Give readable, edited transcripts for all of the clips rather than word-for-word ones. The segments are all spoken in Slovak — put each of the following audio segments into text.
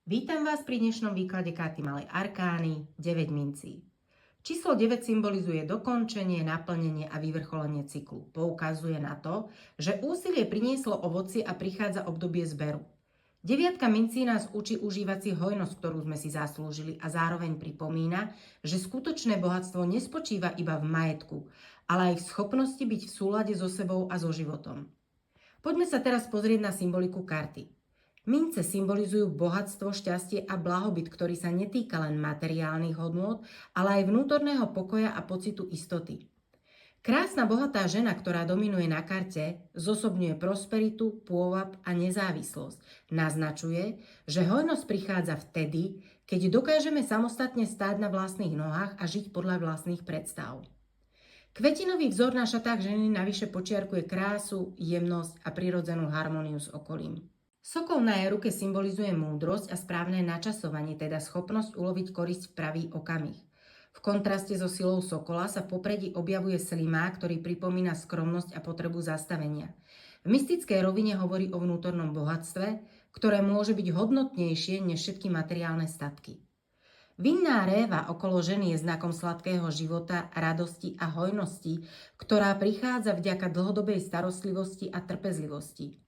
Vítam vás pri dnešnom výklade karty Malej arkány 9 mincí. Číslo 9 symbolizuje dokončenie, naplnenie a vyvrcholenie cyklu. Poukazuje na to, že úsilie prinieslo ovocie a prichádza obdobie zberu. Deviatka mincí nás učí užívať si hojnosť, ktorú sme si zaslúžili, a zároveň pripomína, že skutočné bohatstvo nespočíva iba v majetku, ale aj v schopnosti byť v súlade so sebou a so životom. Poďme sa teraz pozrieť na symboliku karty. Mince symbolizujú bohatstvo, šťastie a blahobyt, ktorý sa netýka len materiálnych hodnôt, ale aj vnútorného pokoja a pocitu istoty. Krásna bohatá žena, ktorá dominuje na karte, zosobňuje prosperitu, pôvab a nezávislosť. Naznačuje, že hojnosť prichádza vtedy, keď dokážeme samostatne stáť na vlastných nohách a žiť podľa vlastných predstav. Kvetinový vzor na šatách ženy navyše počiarkuje krásu, jemnosť a prirodzenú harmóniu s okolím. Sokol na jej ruke symbolizuje múdrosť a správne načasovanie, teda schopnosť uloviť korisť v pravý okamih. V kontraste so silou sokola sa v popredí objavuje slimá, ktorý pripomína skromnosť a potrebu zastavenia. V mystickej rovine hovorí o vnútornom bohatstve, ktoré môže byť hodnotnejšie než všetky materiálne statky. Vinná réva okolo ženy je znakom sladkého života, radosti a hojnosti, ktorá prichádza vďaka dlhodobej starostlivosti a trpezlivosti.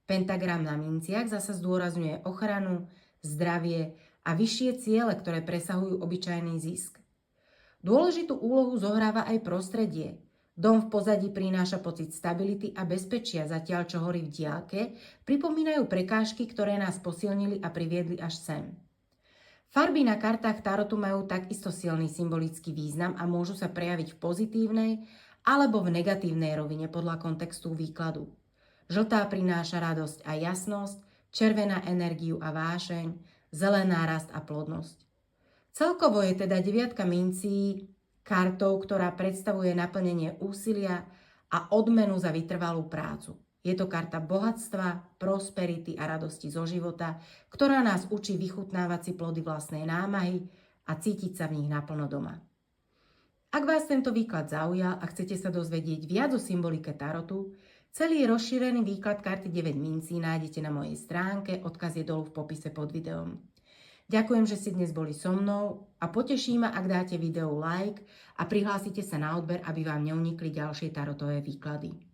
Pentagram na minciach zasa zdôrazňuje ochranu, zdravie a vyššie ciele, ktoré presahujú obyčajný zisk. Dôležitú úlohu zohráva aj prostredie. Dom v pozadí prináša pocit stability a bezpečia, zatiaľ čo hory v diaľke pripomínajú prekážky, ktoré nás posilnili a priviedli až sem. Farby na kartách tarotu majú takisto silný symbolický význam a môžu sa prejaviť v pozitívnej alebo v negatívnej rovine podľa kontextu výkladu. Žltá prináša radosť a jasnosť, červená energiu a vášeň, zelená rast a plodnosť. Celkovo je teda deviatka mincí kartou, ktorá predstavuje naplnenie úsilia a odmenu za vytrvalú prácu. Je to karta bohatstva, prosperity a radosti zo života, ktorá nás učí vychutnávať si plody vlastnej námahy a cítiť sa v nich naplno doma. Ak vás tento výklad zaujal a chcete sa dozvedieť viac o symbolike tarotu, celý rozšírený výklad karty 9 mincí nájdete na mojej stránke, odkaz je dolu v popise pod videom. Ďakujem, že ste dnes boli so mnou a poteší ma, ak dáte videu like a prihlásite sa na odber, aby vám neunikli ďalšie tarotové výklady.